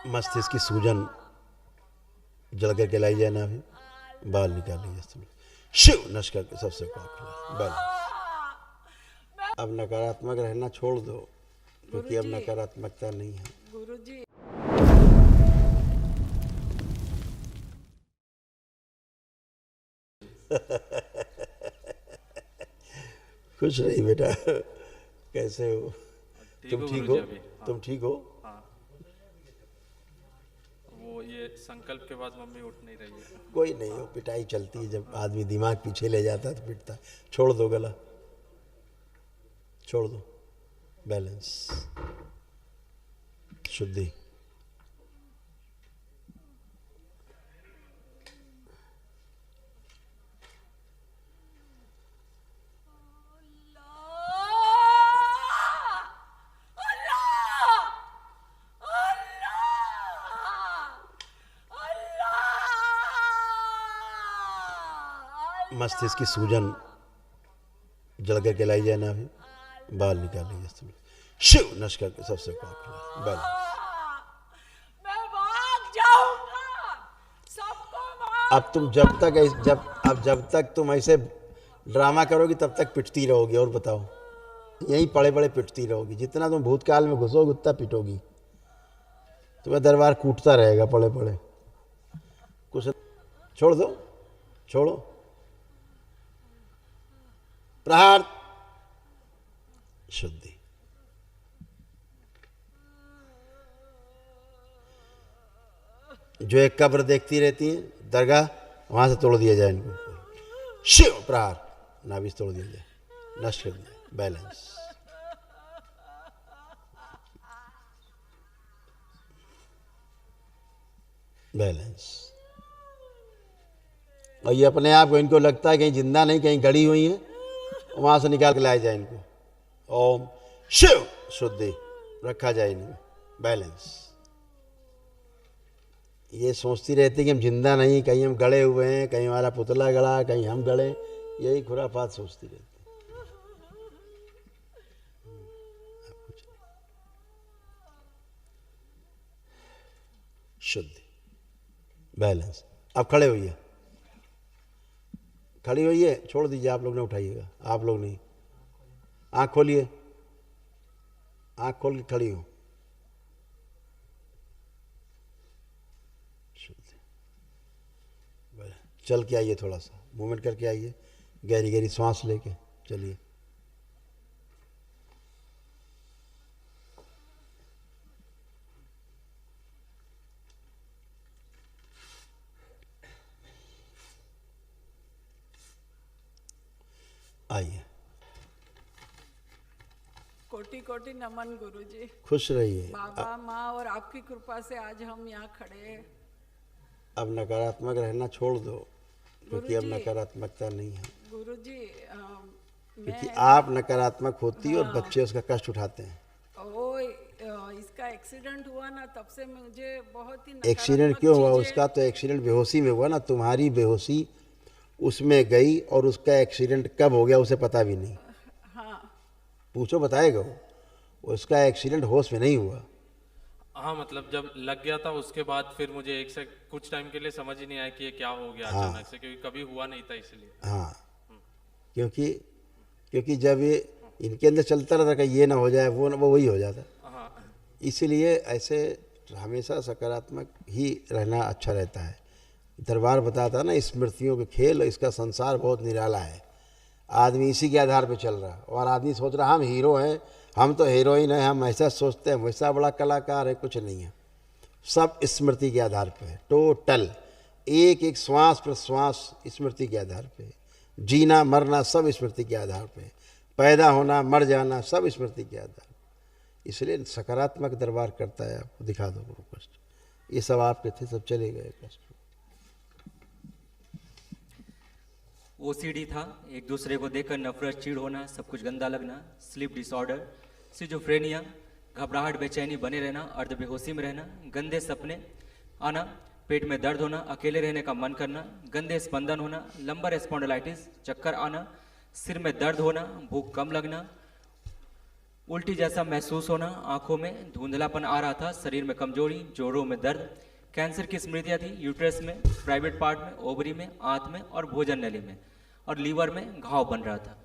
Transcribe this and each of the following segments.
मस्तिष्क की सूजन जल करके लाई जाए ना, अभी बाल निकाल लीजिए, शिव नश करके सबसे बैल। अब नकारात्मक रहना छोड़ दो, क्योंकि अब नकारात्मकता नहीं है। गुरुजी खुश रही बेटा, कैसे हो? तुम ठीक हो? हाँ। तुम ठीक हो? हाँ, वो ये संकल्प के बाद मम्मी उठ नहीं रही है। कोई नहीं हो, पिटाई चलती है, जब आदमी दिमाग पीछे ले जाता है तो पिटता है। छोड़ दो गला, छोड़ दो, बैलेंस, शुद्धि। मस्तिष्क की सूजन जल करके लाई जाए ना, अभी बाल निकाल लीजिए, शिव नश करके सबसे बैल। मैं भाग जाऊंगा, सबको अब तुम जब तक तुम ऐसे ड्रामा करोगी तब तक पिटती रहोगी। और बताओ, यहीं पड़े पड़े पिटती रहोगी। जितना तुम भूतकाल में घुसोगी उतना पिटोगी, तुम्हें दरबार कूटता रहेगा पड़े पड़े। कुछ छोड़ दो, छोड़ो, प्रहार, शुद्धि। जो एक कब्र देखती रहती है दरगाह, वहां से तोड़ दिया जाए इनको, शिव प्रहार, नाभिस तोड़ दिया जाए, नष्ट कर दिया, बैलेंस। बैलेंस। और ये अपने आप को, इनको लगता है कहीं जिंदा नहीं, कहीं गड़ी हुई है, वहां से निकाल के लाया जाए इनको। ओम शिव, शुद्धि रखा जाए इनमें, बैलेंस। ये सोचती रहती कि हम जिंदा नहीं, कहीं हम गड़े हुए हैं, कहीं हमारा पुतला गड़ा, कहीं हम गड़े, यही खुराफात सोचती रहती। शुद्धि, बैलेंस। अब खड़े होइए, खड़ी होइए, छोड़ दीजिए, आप लोग ने उठाइएगा, आप लोग नहीं। आँख खोलिए, आँख खोल के खड़ी हो, चल के आइए, थोड़ा सा मूवमेंट करके आइए, गहरी गहरी सांस लेके चलिए। आइए, कोटि कोटि नमन गुरुजी। खुश रहिए। बाबा माँ और आपकी कृपा से आज हम यहाँ खड़े हैं। अब नकारात्मक रहना छोड़ दो, क्योंकि अब गुरुजी, नकारात्मकता नहीं है। गुरुजी क्योंकि मैं आप नकारात्मक होती है और बच्चे उसका कष्ट उठाते हैं। इसका एक्सीडेंट हुआ ना, तब से मुझे बहुत ही एक्सीडेंट क्यों हुआ उसका? तो एक्सीडेंट बेहोशी में हुआ ना, तुम्हारी बेहोशी उसमें गई, और उसका एक्सीडेंट कब हो गया उसे पता भी नहीं। हाँ पूछो, बताएगा वो। उसका एक्सीडेंट होश में नहीं हुआ। हाँ, मतलब जब लग गया था उसके बाद फिर मुझे एक से कुछ टाइम के लिए समझ ही नहीं आया कि ये क्या हो गया अचानक से, क्योंकि कभी हुआ नहीं था इसलिए। हाँ, क्योंकि जब ये इनके अंदर चलता रहता कि ये ना हो जाए, वो वही हो जाता। हाँ, इसीलिए ऐसे हमेशा सकारात्मक ही रहना अच्छा रहता है। दरबार बताता ना, स्मृतियों के खेल, इसका संसार बहुत निराला है। आदमी इसी के आधार पे चल रहा, और आदमी सोच रहा हम हीरो हैं, हम तो हीरोइन हैं, हम ऐसा सोचते हैं, वैसा बड़ा कलाकार है। कुछ नहीं है, सब स्मृति के आधार पे है। टोटल एक एक श्वास प्रश्वास स्मृति के आधार पे है। जीना मरना सब स्मृति के आधार पे है। पैदा होना मर जाना सब स्मृति के आधार पे। इसलिए सकारात्मक दरबार करता है। आपको दिखा दो गुरु कष्ट, ये सब आपके थे, सब चले गए कष्ट। ओसीडी था, एक दूसरे को देखकर नफरत, चिढ़ होना, सब कुछ गंदा लगना, स्लीप डिसऑर्डर, सिजोफ्रेनिया, घबराहट, बेचैनी, बने रहना, अर्ध बेहोशी में रहना, गंदे सपने आना, पेट में दर्द होना, अकेले रहने का मन करना, गंदे स्पंदन होना, लंबर स्पॉन्डिलाइटिस, चक्कर आना, सिर में दर्द होना, भूख कम लगना, उल्टी जैसा महसूस होना, आंखों में धुंधलापन आ रहा था, शरीर में कमजोरी, जोड़ों में दर्द, कैंसर की स्मृतियां थी यूट्रस में, प्राइवेट पार्ट में, ओवरी में, आंत में और भोजन नली में, और लीवर में घाव बन रहा था।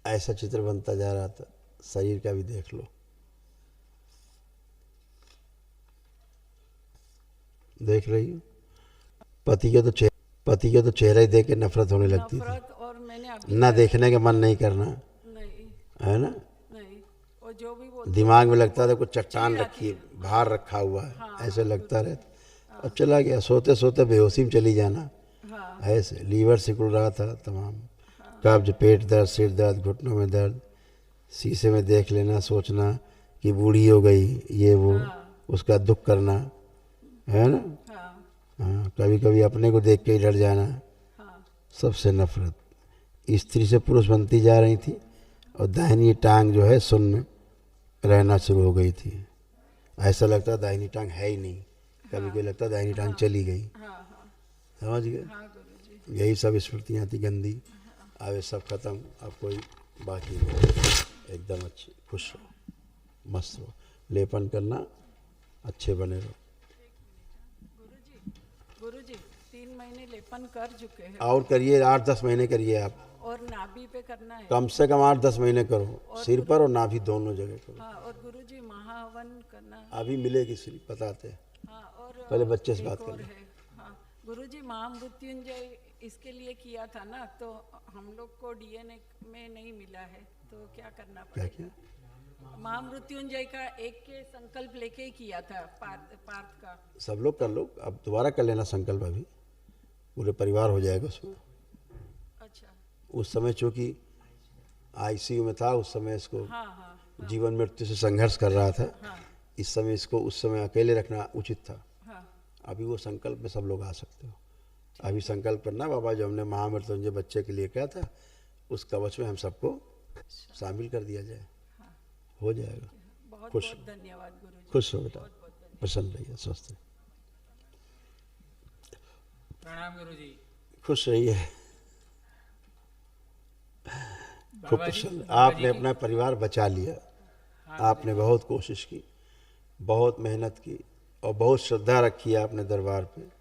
ऐसा चित्र बनता जा रहा था। शरीर का भी देख लो, देख रही हो? पति के तो चेहरा ही देख के नफरत होने लगती थी, नफरत। और मैंने अभी ना देखने का मन नहीं करना, नहीं है ना? नहीं, और जो भी बोलते दिमाग में लगता था कुछ चट्टान रखी है, भार रखा हुआ है, ऐसे लगता रहता। अब चला गया, सोते सोते बेहोशी में चली जाना। हाँ ऐसे लीवर सिकुड़ रहा था तमाम, कब्ज, पेट दर्द, सिर दर्द, घुटनों में दर्द, शीशे में देख लेना, सोचना कि बूढ़ी हो गई, ये वो, उसका दुख करना, है ना? हाँ हाँ, कभी कभी अपने को देख के ही डर जाना, हाँ सबसे नफरत। स्त्री से पुरुष बनती जा रही थी और दाहिनी टांग जो है शून्य रहना शुरू हो गई थी। ऐसा लगता दाहिनी टांग है ही नहीं, कभी कभी लगता दाहिनी टांग चली गई। हाँ हाँ समझ गए? हाँ गुरुजी। यही सब स्मृतियाँ थी गंदी। अब ये सब खत्म, अब कोई बाकी नहीं, एकदम अच्छी, खुश रहो, मस्त रहो, लेपन करना, अच्छे बने रहो। गुरुजी 3 महीने लेपन कर चुके हैं, और करिए, 8-10 महीने करिए आप, और नाभि पे करना है। कम से कम 8-10 महीने करो, सिर पर और नाभि दोनों जगह करो। हाँ, और गुरुजी महाहवन करना है। अभी मिलेगी स्लिप, बताते हैं, हाँ, और पहले बच्चे से एक बात और कर लो। है। हाँ गुरुजी, महामृत्युंजय इसके लिए किया था ना, तो हम लोग को डीएनए में नहीं मिला है, तो क्या करना क्या पड़ेगा? क्या? महामृत्युंजय का एक के संकल्प लेके ही किया था, पार्थ का। सब लोग कर लो, अब दोबारा कर लेना संकल्प, अभी पूरे परिवार हो जाएगा उसमें। अच्छा। उस समय चूँकि आईसीयू में था, उस समय इसको हाँ हाँ जीवन मृत्यु से संघर्ष कर रहा था। हाँ इस समय इसको उस समय अकेले रखना उचित था। हाँ अभी वो संकल्प में सब लोग आ सकते हो। अभी संकल्प करना, बाबा जो हमने महामृत्युंजय बच्चे के लिए कहा था, उस कवच में हम सबको शामिल कर दिया जाए, हो जाएगा। बहुत खुश बहुत धन्यवाद गुरुजी। खुश रहो बेटा, प्रसन्न रहिए, स्वस्थ रहिए, प्रणाम गुरुजी। खुश रहिए, खूब बाबा जी, प्रसन्न। बाबा आपने जी की- अपना परिवार बचा लिया, आपने बहुत कोशिश की, बहुत मेहनत की और बहुत श्रद्धा रखी है आपने दरबार पे,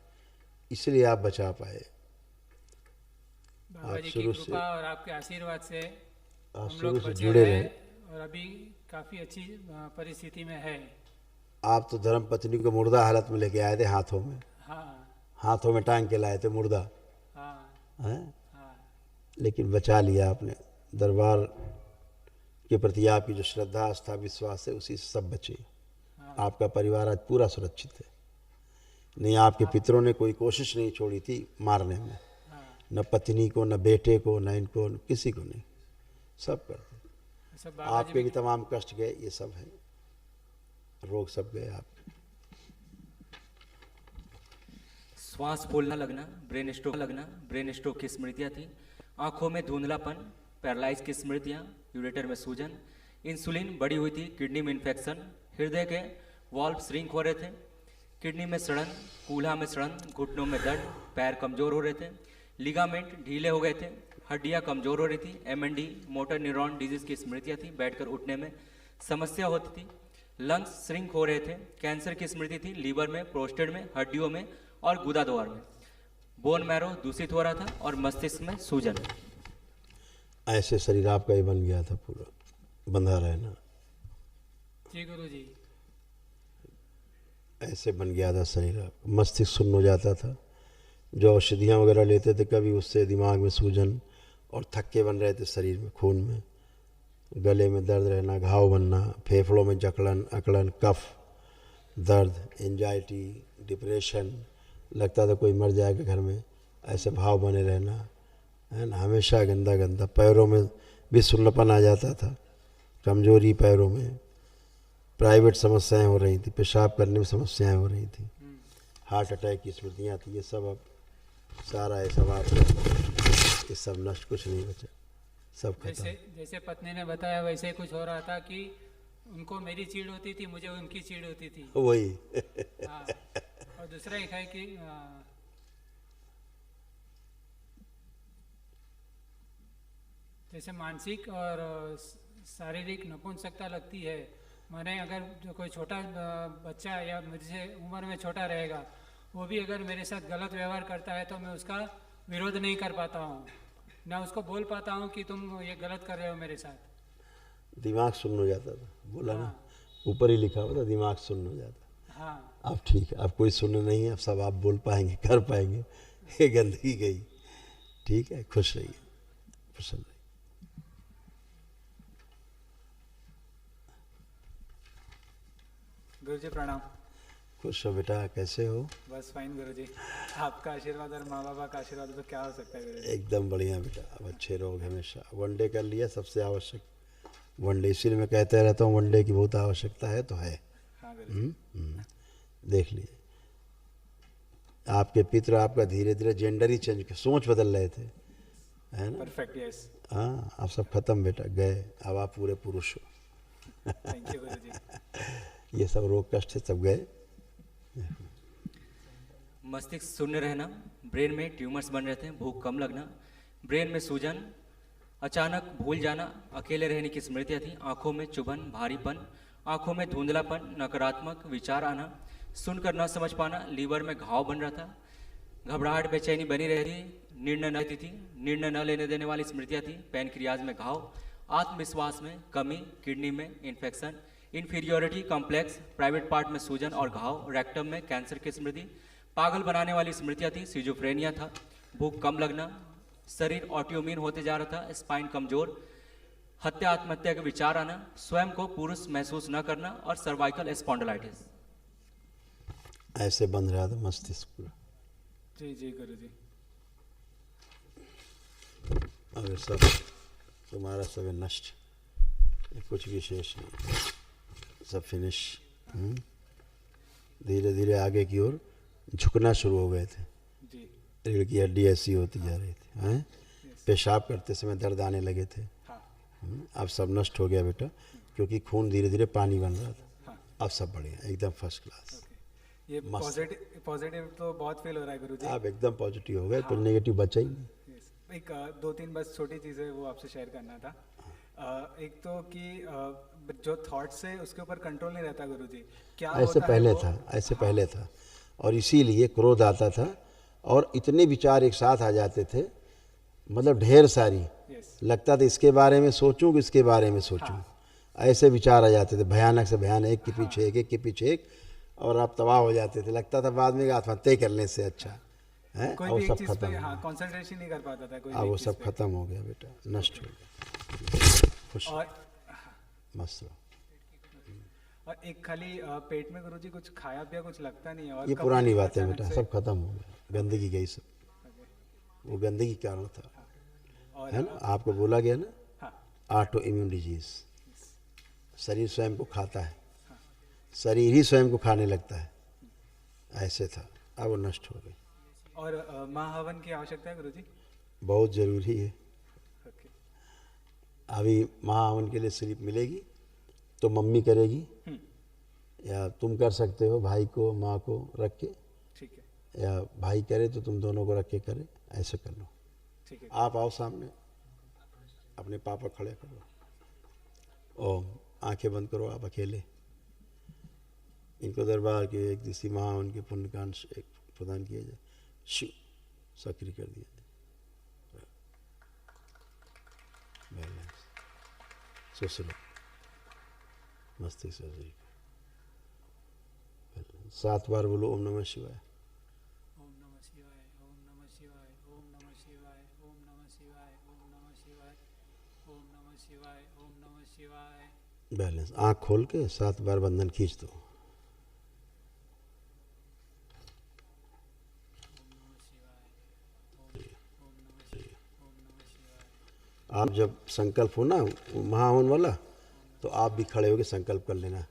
इसलिए आप बचा पाए। बाबा आप जी की शुरू से- कृपा और आपके आशीर्वाद से आप हम शुरू लोग से बचे जुड़े रहे रहे। और अभी काफी अच्छी परिस्थिति में है। आप तो धर्म पत्नी को मुर्दा हालत में लेके आए थे, हाथों में, हाँ हाथों में टांग के लाए थे मुर्दा, हाँ हैं? हाँ लेकिन बचा लिया आपने। दरबार के प्रति आपकी जो श्रद्धा, आस्था, विश्वास है, उसी से सब बचे। आपका परिवार आज पूरा सुरक्षित है। नहीं, आपके पितरों ने कोई कोशिश नहीं छोड़ी थी मारने में, न पत्नी को, न बेटे को, न इनको, न किसी को नहीं, सब करते। सब बाबा जी आपके भी तमाम कष्ट गए, ये सब है, रोग सब गए आपके। श्वास फूलना लगना, ब्रेन स्ट्रोक की स्मृतियां थी, आंखों में धुंधलापन, पैरालाइज की स्मृतियां, यूरेटर में सूजन, इंसुलिन बढ़ी हुई थी, किडनी में इन्फेक्शन, हृदय के वाल्व श्रिंक हो रहे थे, किडनी में सड़न, कूल्हा में सड़न, घुटनों में दर्द, पैर कमजोर हो रहे थे, लिगामेंट ढीले हो गए थे, हड्डियां कमजोर हो रही थी, एमएनडी मोटर न्यूरॉन डिजीज की स्मृतियां थी, बैठकर उठने में समस्या होती थी, लंग्स श्रिंक हो रहे थे, कैंसर की स्मृति थी, लीवर में, प्रोस्टेट में, हड्डियों में और गुदा द्वार में, बोन मैरो दूषित हो रहा था और मस्तिष्क में सूजन। ऐसे शरीर आपका ही बन गया था, पूरा बंधा रहना, जी गुरुजी। ऐसे बन गया था शरीर आपका। मस्तिष्क सुन्न हो जाता था, जो औषधियाँ वगैरह लेते थे कभी, उससे दिमाग में सूजन और थक्के बन रहे थे शरीर में, खून में, गले में दर्द रहना, घाव बनना, फेफड़ों में जकड़न, अकड़न, कफ, दर्द, एंजाइटी, डिप्रेशन, लगता था कोई मर जाएगा घर में, ऐसे भाव बने रहना, है ना, हमेशा गंदा गंदा। पैरों में भी सुन्नपन आ जाता था, कमजोरी पैरों में, प्राइवेट समस्याएं हो रही थी, पेशाब करने में समस्याएं हो रही थी, हार्ट अटैक की स्मृतियाँ थी, ये सब अब सारा है, सब आप, ये सब नष्ट, कुछ नहीं बचा, सब खत्म। जैसे पत्नी ने बताया वैसे कुछ हो रहा था कि उनको मेरी चीड़ होती थी, मुझे उनकी चीड़ होती थी। वही हाँ, और दूसरा एक है कि जैसे मानसिक और शारीरिक नपुंसकता लगती है। मैंने अगर जो कोई छोटा बच्चा या मुझसे उम्र में छोटा रहेगा, वो भी अगर मेरे साथ गलत व्यवहार करता है तो मैं उसका विरोध नहीं कर पाता हूँ, ना उसको बोल पाता हूँ कि तुम ये गलत कर रहे हो मेरे साथ। दिमाग सुन्न हो जाता था, बोला ना, ऊपर ही लिखा हुआ था दिमाग सुन्न हो जाता। हाँ, अब ठीक है, अब कोई सुन्न नहीं है, अब सब आप बोल पाएंगे, कर पाएंगे। ये गंदगी गई। ठीक है, खुश रहिए, प्रसन्न रहिए। गुरुजी प्रणाम। खुश हो बेटा, कैसे हो? बस फाइन गुरुजी, आपका आशीर्वाद और माँ बाबा का आशीर्वाद तो क्या हो सकता है गुरुजी। एकदम बढ़िया बेटा, अब अच्छे रहोगे हमेशा। वनडे कर लिया, सबसे आवश्यक वनडे, इसीलिए मैं कहते रहता हूँ वनडे की बहुत आवश्यकता है, तो है। हाँ गुरुजी। देख लिए, आपके पितर आपका धीरे धीरे जेंडर ही चेंज, सोच बदल रहे थे, है ना? Perfect, yes. हाँ, अब सब खत्म बेटा, गए, अब आप पूरे पुरुष हो। थैंक यू गुरुजी। ये सब रोग कष्ट है, सब गए। मस्तिष्क शून्य रहना, ब्रेन में ट्यूमर्स बन रहे थे, भूख कम लगना, ब्रेन में सूजन, अचानक भूल जाना, अकेले रहने की स्मृतियाँ थी, आंखों में चुभन, भारीपन, आंखों में धुंधलापन, नकारात्मक विचार आना, सुनकर न समझ पाना, लीवर में घाव बन रहा था, घबराहट बेचैनी बनी रह रही, निर्णय न लेती थी, निर्णय न लेने देने वाली स्मृतियाँ थी, पैनक्रियाज में घाव, आत्मविश्वास में कमी, किडनी में infection, inferiority complex, private part में सूजन और घाव, रेक्टम में कैंसर की स्मृति, पागल बनाने वाली स्मृतियाँ थी, सिजोफ्रेनिया था, भूख कम लगना, शरीर ऑटोइम्यून होते जा रहा था, स्पाइन कमजोर, हत्या आत्महत्या के विचार आना, स्वयं को पुरुष महसूस न करना और सर्वाइकल स्पॉन्डिलाइटिस। ऐसे बंध रहा था मस्तिष्क पूरा। जी जी गुरुजी। अब ये सब तुम्हारा सब है नष्ट, ये कुछ विशेष नहीं, सब फिनिश। धीरे धीरे आगे की ओर झुकना शुरू हो गए थे, जी। रीढ़ की हड्डी ऐसी होती जा रही थी, हैं? पेशाब करते समय दर्द आने लगे थे। हाँ। अब सब नष्ट हो गया बेटा, क्योंकि खून धीरे धीरे पानी बन रहा था। हाँ। अब सब बढ़िया, एकदम फर्स्ट क्लास। ये पॉजिटिव पॉजिटिव तो बहुत फील हो रहा है गुरुजी। आप एकदम पॉजिटिव हो गए, कुछ नेगेटिव बचा ही नहीं। Yes. एक दो तीन बस छोटी चीज़ें वो आपसे शेयर करना था। एक तो कि जो थॉट्स है उसके ऊपर कंट्रोल नहीं रहता गुरुजी, क्या ऐसे होता है पहले वो? था, ऐसे पहले था, और इसीलिए क्रोध आता था और इतने विचार एक साथ आ जाते थे, मतलब ढेर सारी। Yes. लगता था इसके बारे में सोचूं कि इसके बारे में सोचूं, ऐसे विचार आ जाते थे, भयानक से भयानक, एक के पीछे एक, एक के पीछे एक, और आप तबाह हो जाते थे। लगता था बाद में आत्महत्या करने से अच्छा है। कोई और भी एक सब चीज़ खत्म पे हो हाँ गया। कंसंट्रेशन नहीं कर पाता था कोई अब भी वो एक सब चीज़ पे। खत्म हो गया बेटा, नष्ट हो गया। खुश और मस्त रहो। और एक खाली पेट में गुरुजी कुछ खाया पिया कुछ लगता नहीं है, और ये कभी पुरानी भी बातें अचानक बेटा, से- सब खत्म हो गया, गंदगी गई सब, वो गंदगी के कारण था, और है ना? आपको बोला गया ना, हाँ ऑटो इम्यून डिजीज, शरीर स्वयं को खाता है, शरीर ही स्वयं को खाने लगता है, ऐसे था। अब वो नष्ट हो गई। और महाहवन की आवश्यकता है गुरुजी। बहुत ज़रूरी है। ओके। अभी महाहवन के लिए स्लिप मिलेगी तो मम्मी करेगी, या तुम कर सकते हो, भाई को माँ को रख के, ठीक है या भाई करे तो तुम दोनों को रख के करे, ऐसे कर लो। ठीक है। आप आओ सामने, अपने पापा खड़े करो, ओम, आंखें बंद करो, आप अकेले। इनको दरबार के एक दिशी महाहवन के पुण्यकांड एक प्रदान किया जाए, शिव सक्रिय कर दिया जाए। बैलेंस सुसलो मस्तिष्क से 7 बार बोलो ओम नमः शिवाय। ओम नमः शिवाय, ओम नमः शिवाय, ओम नमः शिवाय, ओम नमः शिवाय, ओम नमः शिवाय, ओम नमः शिवाय, ओम नमः शिवाय। बैलेंस, आँख खोल के 7 बार बंधन खींच दो। आप जब संकल्प हो ना महाहवन वाला, तो आप भी खड़े होकर संकल्प कर लेना।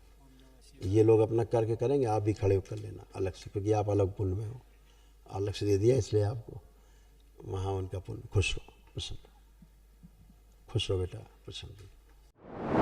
ये लोग अपना करके करेंगे, आप भी खड़े होकर कर लेना अलग से, क्योंकि आप अलग पुण्य में हो, अलग से दे दिया इसलिए आपको महाहवन का पुण्य। खुश रहो, प्रसन्न, खुश रहो बेटा, प्रसन्न।